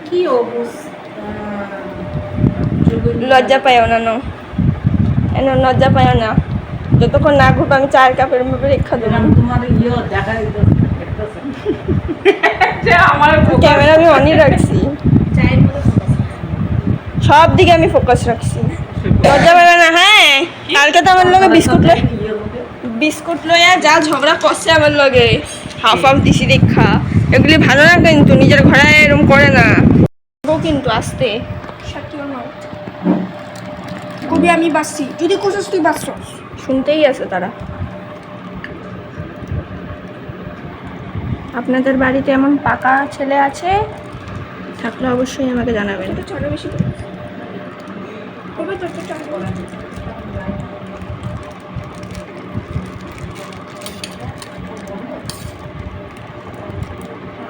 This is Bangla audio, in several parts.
কি অবস্থা, লজ্জা পাইও না, লজ্জা পাইও না। যতক্ষণ না ঘুরবো আমি চায়ের কাপের মধ্যে রেখা দেবো। তোমার দেখা আমার ক্যামেরা আমি অনই রাখছি, সব দিকে আমি ফোকাস রাখছি। লজ্জা পাবে না। হ্যাঁ, কালকে তো আমার লগে বিস্কুট লইয়া যা ঝগড়া করছে আমার লগে, হাফ হাফ দিছি দেখা। এগুলি ভালো না, কিন্তু নিজের ঘরে এরকম করে না। কিন্তু আসতে কবি আমি বাঁচছি, যদি কোথাস তুই বাঁচছ, শুনতেই আছে তারা। আপনাদের বাড়িতে এমন পাকা ছেলে আছে থাকলে অবশ্যই আমাকে জানাবেন। চলে বেশি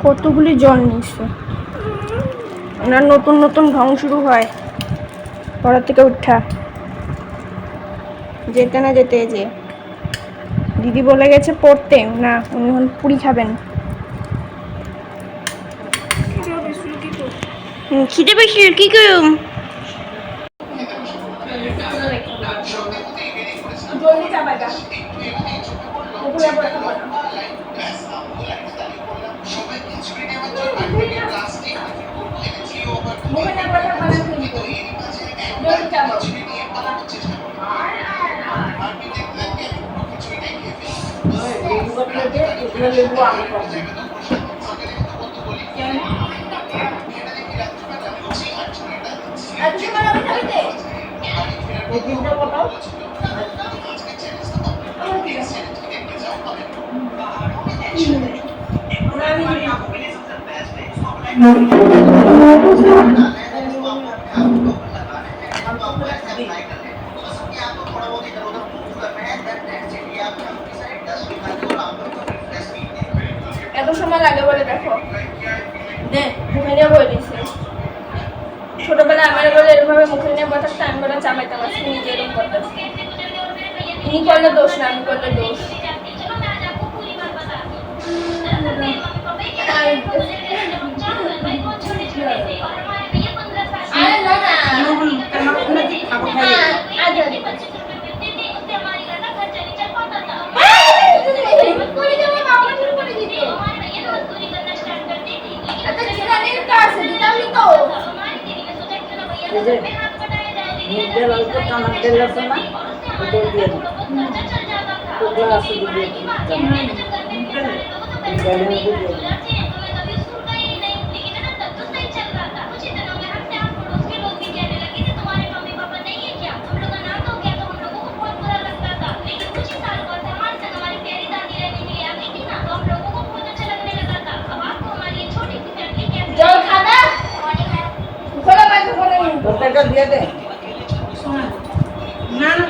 কতগুলি জল নিচ্ছে। ওনার নতুন নতুন ঢং শুরু হয় পড়ার থেকে উঠা, যেতে না যেতে। যে দিদি বলে গেছে পড়তে না, উনি এখন পুরি খাবেন। খিদে বেশি কি করুম। জলদি চাপাটা লেবু আমি এত সময় লাগে বলে দেখো, মুখে নিয়ে বই দিচ্ছে। ছোটবেলায় আমার বলে এরকমভাবে মুখে নিয়ে বসাচ্ছে, আমি বলে চাপাইতাম, আজকে নিজে এরকম করতেছি। ইনি করলে দোষ না, আমি করলে দোষ। কামার তেল আছে না, ওটা দিয়ে দিই। ওগুলো আছে দিয়ে জল খাবে ওটা দিয়ে দে। না না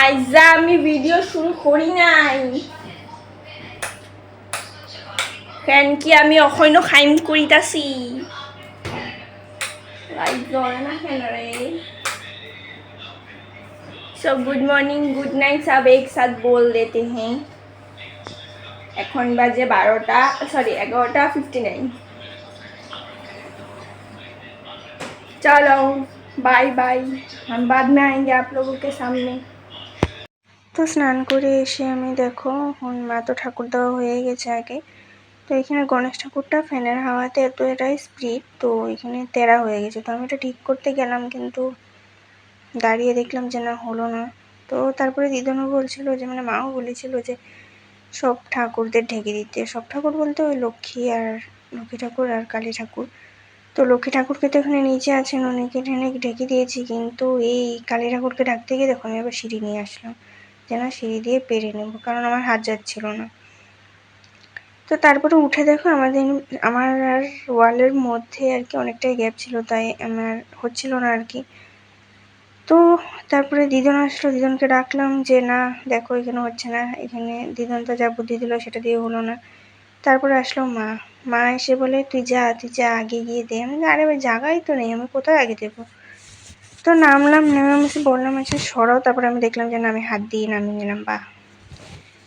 আইজা আমি ভিডিও শুরু করি নাই, কেন কি আমি অখৈন খাইম করিতাছি। লাইক জ্বলে না কেন রে। So good morning good night সব এক সাথ बोल देते हैं। এখন বাজে 11:59। चलो बाय बाय, हम बाद में आएंगे आप लोगों के सामने। তো স্নান করে এসে আমি দেখো মা তো ঠাকুর দেওয়া হয়ে গেছে আগে। তো এখানে গণেশ ঠাকুরটা ফ্যানের হাওয়াতে এত এটাই স্পিড, তো এখানে তেরা হয়ে গেছে। তো আমি এটা ঠিক করতে গেলাম, কিন্তু দাঁড়িয়ে দেখলাম যে না হলো না। তো তারপরে দিদনও বলছিল যে, মানে মাও বলেছিল যে সব ঠাকুরদের ঢেকে দিতে। সব ঠাকুর বলতে ওই লক্ষ্মী ঠাকুর আর কালী ঠাকুর। তো লক্ষ্মী ঠাকুরকে তো এখানে নিচে আছেন, অনেকে টেনে ঢেকে দিয়েছি, কিন্তু এই কালী ঠাকুরকে ঢাকতে গিয়ে দেখো আমি আবার সিঁড়ি নিয়ে আসলাম, যেন সিঁড়ি দিয়ে পেরে নেব, কারণ আমার হাত যাচ্ছিল না। তো তারপরে উঠে দেখো আমার আর ওয়ালের মধ্যে আর কি অনেকটাই গ্যাপ ছিল, তাই আমার হচ্ছিল না আর কি। তো তারপরে দিদন আসলো, দিদনকে ডাকলাম যে না দেখো এখানে হচ্ছে না, এখানে দিদন তো যা বুদ্ধি দিল সেটা দিয়ে হলো না। তারপরে আসলো মা, মা এসে বলে তুই যা আগে গিয়ে দে। আমি আরে ভাই জায়গাই তো নেই, আমি কোথায় আগে দেবো। তো নামলাম, নেমে আমি বললাম আচ্ছা সরাও। তারপরে আমি দেখলাম যে না আমি হাত দিয়ে নামিয়ে নিলাম। বাহ।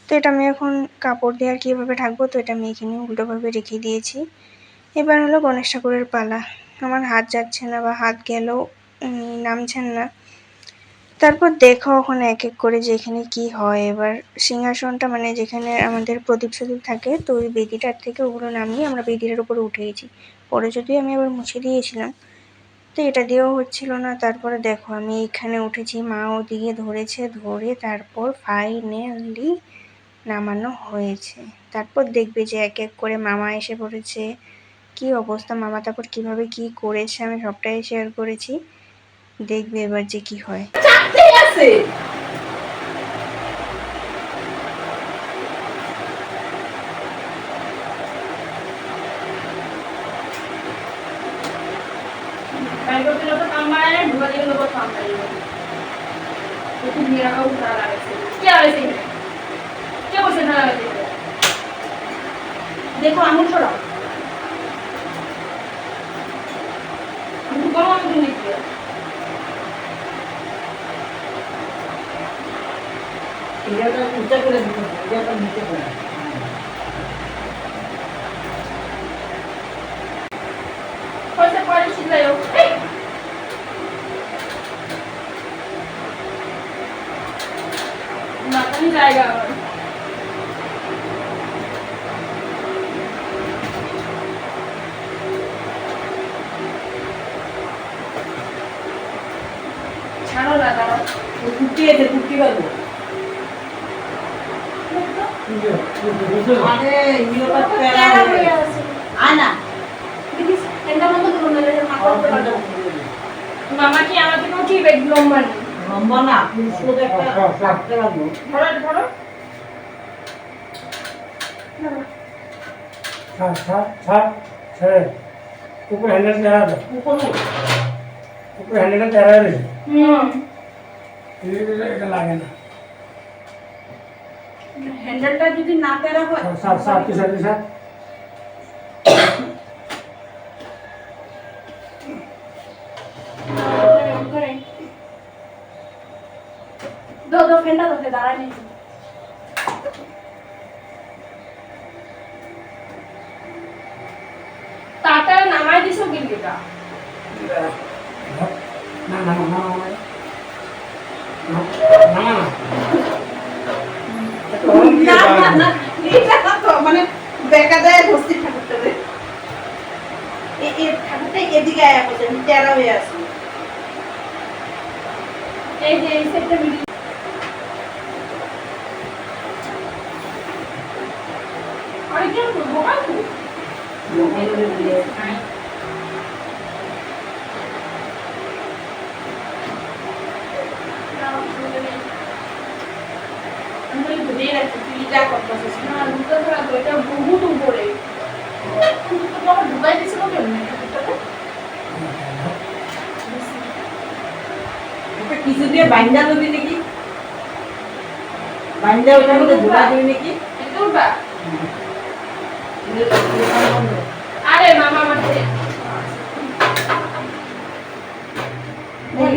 তো এটা আমি এখন কাপড় দিয়ে আর কীভাবে ঢাকবো, তো এটা আমি এখানে উল্টোভাবে রেখে দিয়েছি। এবার হলো গণেশ ঠাকুরের পালা। আমার হাত যাচ্ছে না বা হাত গেলেও নামছেন না। তারপর দেখো ওখানে এক এক করে যে এখানে কি হয়। এবার সিংহাসনটা মানে যেখানে আমাদের প্রদীপ সদীপ থাকে, তো ওই বেদিটার থেকে ওগুলো নামিয়ে আমরা বেদিটার উপরে উঠে গেছি। পরে যদিও আমি আবার মুছে দিয়েছিলাম, তো এটা দিয়েও হচ্ছিল না। তারপরে দেখো আমি এখানে উঠেছি, মা ওদিকে ধরেছে, ধরে তারপর ফাইনালি নামানো হয়েছে। তারপর দেখবে যে এক এক করে মামা এসে পড়েছে, কি অবস্থা। মামা তারপর কিভাবে কি করেছে আমি সবটাই শেয়ার করেছি, দেখবে এবার যে কি হয়। দেখো আঙুল সরাও। এটা উচ্চা করে দিতে হবে, এটা নিচে করে। জায়গা ছাড়ো না, দাঁড়াও। কুটি আছে, কুটি বাবু। আরে ইয়োটা তেরা হয়ে আছে। আনা দেখিস এটা বন্ধ করুন না, এটা মাথা উপরে পাঠাও। মামা কি আমার থেকে উঠিবে লম্বা নেই। লম্বা না, পুরুষকে একটা রাখতে পারবো। ধরো ধরো। ऊपर हैंडल चढ़ा दो, উপরে ऊपर हैंडल चढ़ा दे, ये लागे ना হ্যান্ডেলটা যদি না তেরা হয় साथ साथ के साथ दो दो फेंटा दो से दाঁড়া নেই। তাটা নামাই দিছো গিলগিটা। ना ना ना ना না না এটা তো মানে বেকা দেয় বসতে ঠাকুরটা রে। এই ঠাকুরটা এদিকে আয়া বসে তেরা হয়ে আছে। এই যে এই সেটটা মিলি আরে কি করব বাবু মোবাইলে দিয়ে আমি ধরে রাখছি তুই যা করতেছিস না দুটো ধরা তো এটা বহুত উপরে তুমি তো বাবা ঢুকাই দিছিল কেন ঠাকুরটাকে এটা কিছু দিয়ে বাইন্দা দিবি নাকি? বাইন্দা ওটার মধ্যে ঝুলা দিবি নাকি? এটা উঠবা আরে মামা মাঠে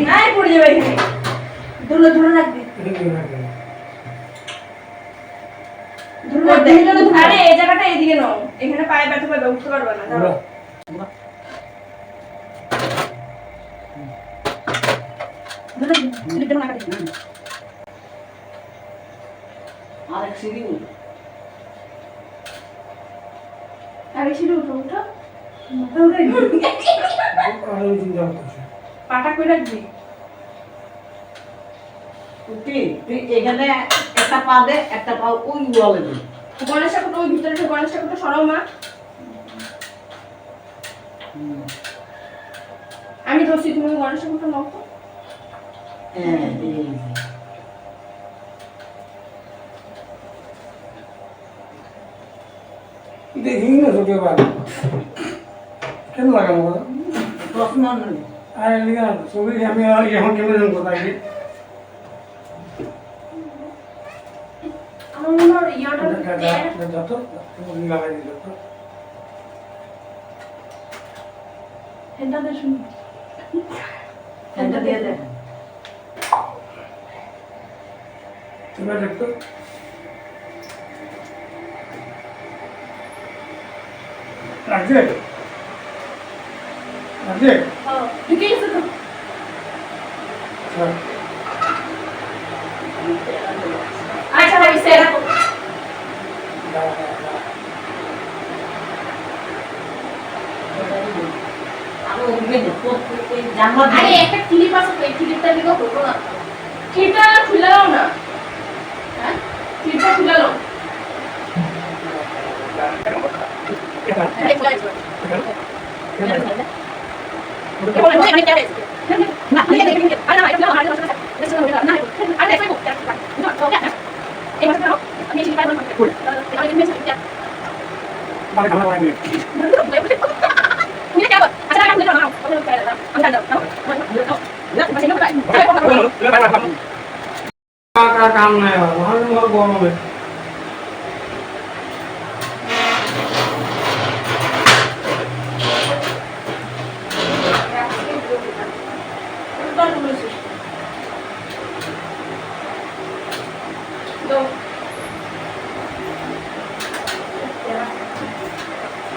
নাই পড়ে যাবে এখানে ধুলো ধুলো রাখবি ধুলো আরে এই জায়গাটা এদিকে নাও এখানে পায়ে ব্যথা পাবে উঠতে পারবে না দাঁড়াও ধুলো ধুলো না কাটে আরেক সিঁড়ি আরে সিঁড়ি উঠো উঠো মাথা উঠে পাটা কই রাখবি কুটি তুই এখানে একটা পা দে, একটা পা ওই ওয়ালে দে। গণেশ ঠাকুর ওই ভিতরে গণেশ ঠাকুরটা সরাও মা আমি ধরছি তুমি গণেশ ঠাকুরটা নাও তো হ্যাঁ এই দেখি না চোখে পার কেন লাগানো বলো প্রশ্ন নেই আর এদিকে না ছবি আমি এখন কেমন জানবো তাই আমার মনে হয় ইয়াটা যত লাগাই দিল তো ফ্যানটা দে শুনি ফ্যানটা দিয়ে দে এবার দেখতো রাখছে রাখছে ঢুকে গেছে তো আচ্ছা হইছে আরে একটা ক্লিপ আছে তো এই ক্লিপটা দিকে হতো না ক্লিপটা খুলে দাও না হ্যাঁ ক্লিপটা খুলে দাও काम नहीं है वहाँ भी बहुत गरम है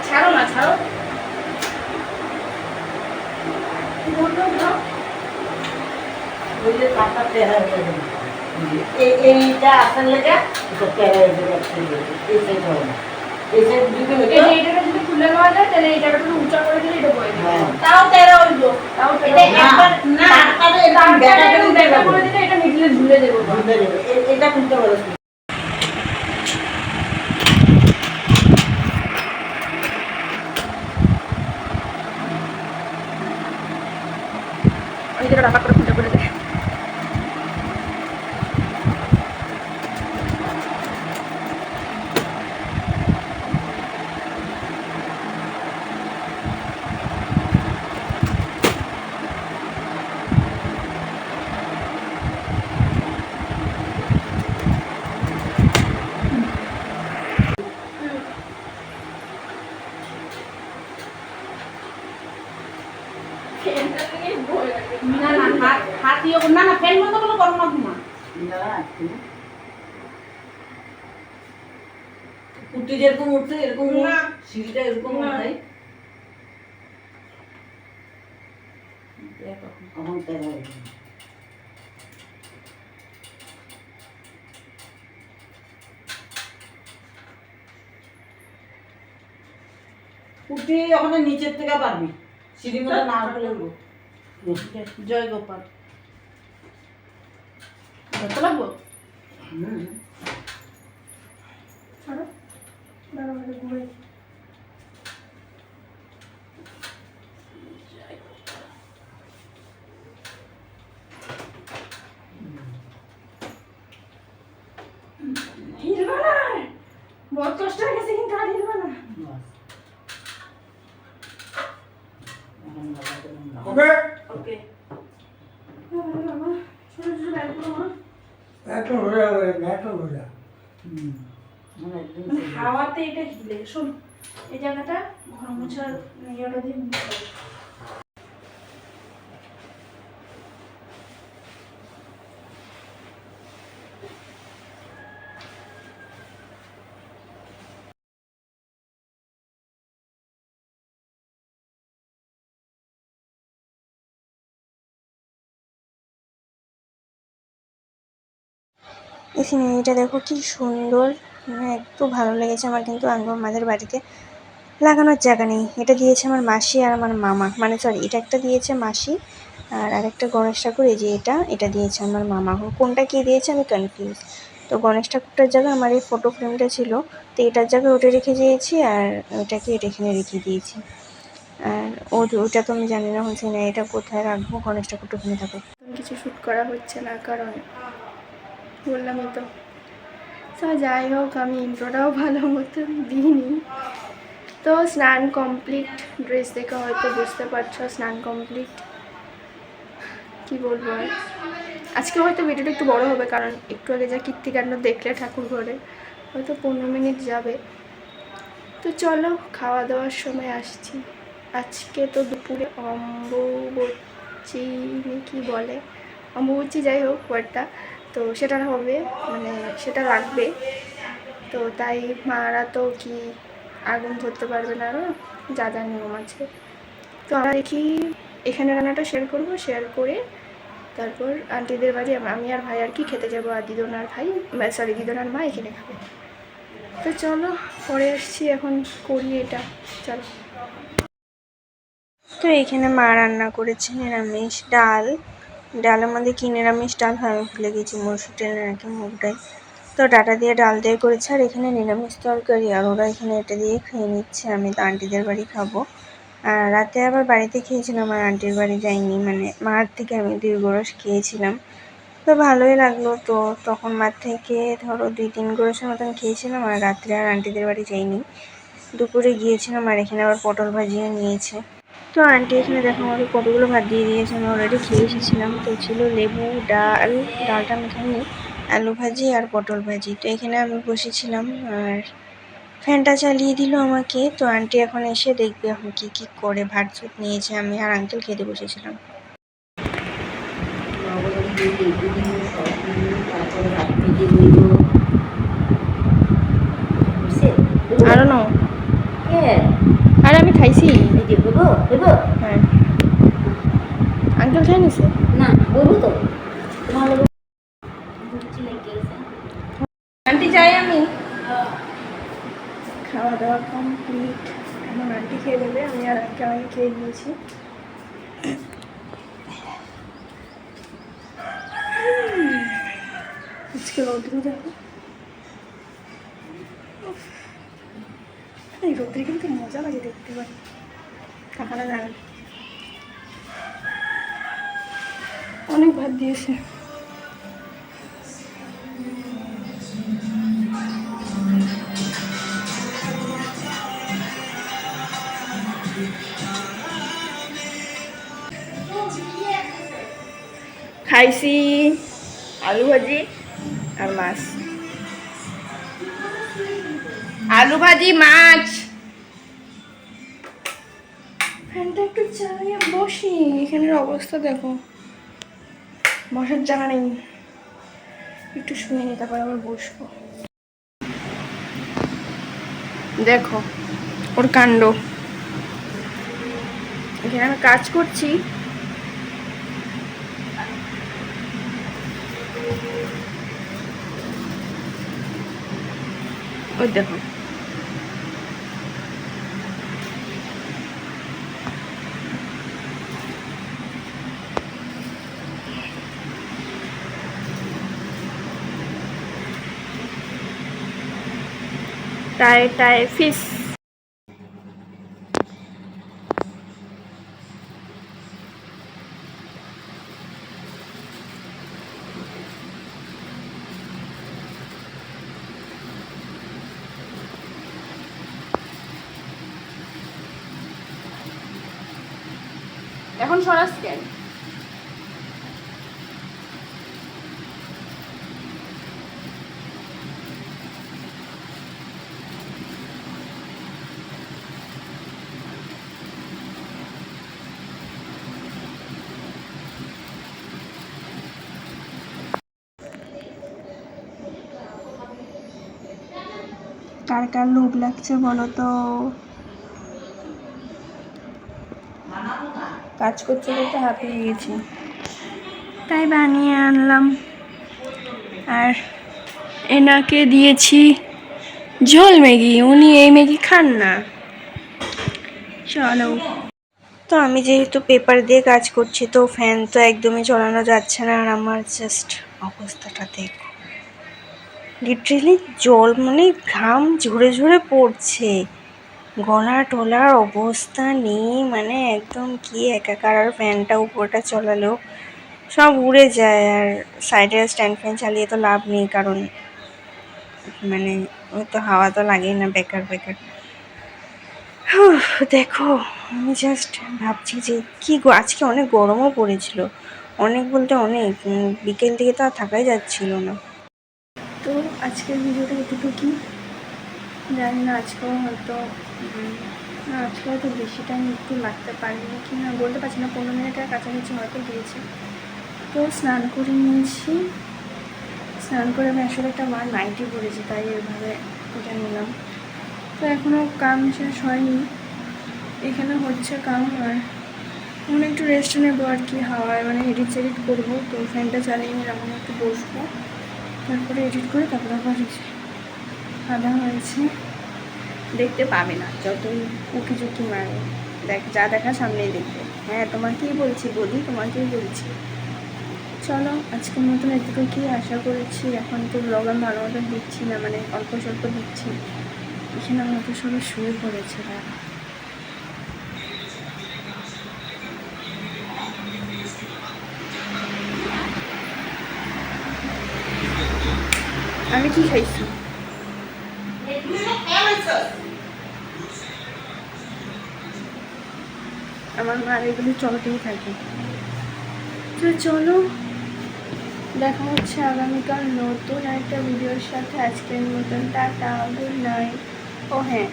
ছাড়ো না ছাড়ো বুঝলে কাপটা তেরা হয়ে যাবে এইটা আসার লেগে এটা তেরা হয়ে যাবে এই সাইড হবে না এই সাইড দিকে এইটা যদি খুলে নেওয়া যায় তাহলে এই জায়গাটা উঁচা করে দিলে এটা বয়ে যাবে তাও তেরা হইব তাও এটা একবার না তাহলে এটা দেখা করে দিলে এটা মিডলে ঝুলে দেবো এটা খুলতে পারো আমি যেটা রাখা করে খুলে করে দেয় না না হাত ইয়ে না না ফ্যান বন্ধ করলে গরম লাগবে না কুটি যেরকম উঠছে এরকম না সিঁড়িটা এরকম উঠাই এখন তেরা হয়ে যাবে কুটি ওখানে নিচের থেকে পারবি সিঁড়ি মতো না উঠলে উঠবো জয় গোপাল ধরতে লাগবো হিলবা না বহুত কষ্ট হয়ে গেছে কিন্তু আর হিলবা না ओके ওকে ছোট ছোট ব্যাগ করো बैठ हो गया बैठ हो गया হাওয়াতে এটা হিলে শোন এই জায়গাটা ঘর মোছার ইয়েটা দিয়ে মুছে দাও। এই সিনারিটা দেখো কি সুন্দর, মানে একটু ভালো লেগেছে আমার। কিন্তু আমাদের বাড়িতে লাগানোর জায়গা নেই। এটা দিয়েছে আমার মাসি আর আমার মামা, মানে সরি এটা একটা দিয়েছে মাসি আর আরেকটা গণেশ ঠাকুর এই যে এটা দিয়েছে আমার মামা। কোনটা কী দিয়েছে আমি কনফিউজ। তো গণেশ ঠাকুরটার জায়গায় আমার এই ফটো ফ্রেমটা ছিল, তো এটার জায়গায় ওটা রেখে দিয়েছি আর ওটাকে এটা এখানে রেখে দিয়েছি। আর ওটা তো আমি জানি না হচ্ছে না এটা কোথায় রাখবো, গণেশ ঠাকুরটা ওখানে থাকুক। কিছু শ্যুট করা হচ্ছে না কারণ বললামই তো তো যাই হোক, আমি ইন্ট্রোটাও ভালো মতো দিইনি। তো স্নান কমপ্লিট, ড্রেস দেখে হয়তো বুঝতে পারছো স্নান কমপ্লিট। কি বলবো আর, আজকে হয়তো ভিডিওটা একটু বড় হবে, কারণ একটু আগে যা কীর্তিকাণ্ড দেখলে ঠাকুর ঘরে, হয়তো 15 মিনিট যাবে। তো চলো, খাওয়া দাওয়ার সময় আসছি। আজকে তো দুপুরে অম্বুবচী কি বলে, অম্বুবচী যাই হোক ওয়ার্ডটা, তো সেটা হবে, মানে সেটা লাগবে। তো তাই মারা তো কি আগুন ধরতে পারবে না, আরও যা যা নিয়ম আছে। তো আমরা দেখি এখানে রান্নাটা শেয়ার করে তারপর আন্টিদের বাড়ি আমি আর ভাই আর কি খেতে যাবো, আর দিদনার ভাই, সরি দিদনার মা এখানে খাবে। তো চলো পরে আসছি, এখন করি এটা, চলো। তো এখানে মা রান্না করেছে নিরামিষ ডালের মধ্যে কি নিরামিষ ডাল হয় আমি ভুলে গেছি, মসুর ডাল নাকি মুগ ডাল। তো ডাটা দিয়ে ডাল দিয়ে করেছে, আর এখানে নিরামিষ তরকারি, আর ওরা এখানে এটা দিয়ে খেয়ে নিচ্ছে। আমি তো আন্টিদের বাড়ি খাবো। আর রাতে আবার বাড়িতে খেয়েছিলাম, আর আন্টির বাড়ি যাইনি, মানে মার থেকে আমি দীর্ঘরস খেয়েছিলাম, তো ভালোই লাগলো। তো তখন মার থেকে ধরো 2-3 গ্রাসের মতন খেয়েছিলাম, আর রাত্রে আর আন্টিদের বাড়ি যাইনি, দুপুরে গিয়েছিলাম। আর এখানে আবার পটল ভাজিও নিয়েছে। তো আন্টি এখানে দেখো আমাকে কতগুলো ভাত দিয়ে দিয়েছে, আমি অলরেডি খেয়ে এসেছিলাম। তো ছিল লেবু, ডালটা আমি খাইনি, আলু ভাজি আর পটল ভাজি। তো এখানে আমি বসেছিলাম, আর ফ্যানটা চালিয়ে দিল আমাকে। তো আন্টি এখন এসে দেখবে এখন কি কি করে। ভাত চুট নিয়েছে, আমি আর আঙ্কেল খেতে বসেছিলাম। আরো না, আর আমি খাইছি। হ্যাঁ, আঙ্কেল খাই নিছে না বলবো তো তোমার আন্টি যাই আমি। খাওয়া দাওয়া কমপ্লিট, এখন আন্টি খেয়ে নেবে, আমি আর আঙ্কেল আমি খেয়ে নিয়েছি। আজকে রৌদ্র দেখো, এই রৌদ্রে কিন্তু মজা লাগে দেখতে পাই, টাকাটা জানেন। অনেক ভাত দিয়েছে। খাইছি আলু ভাজি আর মাছ, আলু ভাজি মাছ। ফ্যানটা একটু চালিয়ে বসি, এখানের অবস্থা দেখো, বসার জায়গা নেই। একটু শুনে নিই, তারপর আবার বসবো। দেখো ওর কাণ্ড, এখানে আমি কাজ করছি, ওই দেখো। টায় ফিস। এখন সরাস কেন? কার কার লোভ লাগছে বলো তো? কাজ করতে করতে হাঁপিয়ে গেছি, তাই বানিয়ে আনলাম। আর এনাকে দিয়েছি ঝোল ম্যাগি, উনি এই ম্যাগি খান না। চলো। তো আমি যেহেতু পেপার দিয়ে কাজ করছি, তো ফ্যান তো একদমই চালানো যাচ্ছে না, আর আমার জাস্ট অবস্থাটা দেখো, লিটারেলি জল মানে ঘাম ঝরে ঝরে পড়ছে, গলা টলার অবস্থা নেই, মানে একদম কি একাকার। আর ফ্যানটা উপরটা চালালেও সব উড়ে যায়, আর সাইডে স্ট্যান্ড ফ্যান চালিয়ে তো লাভ নেই, কারণ মানে ওই তো হাওয়া তো লাগেই না, বেকার বেকার। দেখো আমি জাস্ট ভাবছি যে কি গো, আজকে অনেক গরমও পড়েছিল, অনেক বলতে অনেক, বিকেল থেকে তো আর থাকাই যাচ্ছিল না। তো আজকের ভিডিওটা এতটুকুই, জানি না আজকেও হয়তো না, আজকে হয়তো বেশি টাইম একটু লাগতে পারিনি কি না বলতে পারছি না, 15 মিনিটের কাছাকাছি হয়তো গিয়েছে। তো স্নান করে নিয়েছি, স্নান করে আমি আসলে একটা নাইটি পরেছি, তাই এভাবে এটা নিলাম। তো এখনও কাম শেষ হয়নি, এখানে হচ্ছে কাম, আর এখন একটু রেস্ট নেবো আর কি, হাওয়ায় মানে এডিট সেডিট করবো। তো ফ্যানটা চালিয়ে নিলাম, এখন একটু বসবো, তারপরে এডিট করে তারপরে আবার আধা হয়েছে। দেখতে পাবে না যতই উঁকি ঝুঁকি মারে, দেখ যা দেখা সামনেই দেখবে। হ্যাঁ তোমাকেই বলছি বৌদি, তোমাকেই বলছি। চলো আজকের মতন এতটুকুই, আশা করছি এখন তো ব্লগ আমি ভালো মতন দিচ্ছি না, মানে অল্প স্বল্প দিচ্ছি। এখানে আমাদের সবাই শুয়ে পড়েছে, আমি কি খাইছি? আমার মা এগুলো চলতেই থাকে। তো চলো, দেখা হচ্ছে আগামীকাল নতুন একটা ভিডিওর সাথে। আজকের মতন টাটা, গুড নাইট। ও হ্যাঁ,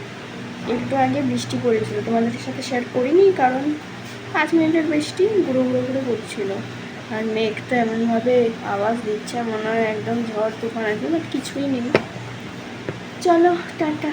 একটু আগে বৃষ্টি পড়েছিল, তোমাদের সাথে শেয়ার করিনি কারণ 5 মিনিটের বৃষ্টি গুঁড়ো গুঁড়ো করে পড়ছিল। আর মেঘ তো এমনভাবে আওয়াজ দিচ্ছে, মনে হয় একদম ঝড় তুফান আছে, বাট কিছুই নেই। চলো টাটা।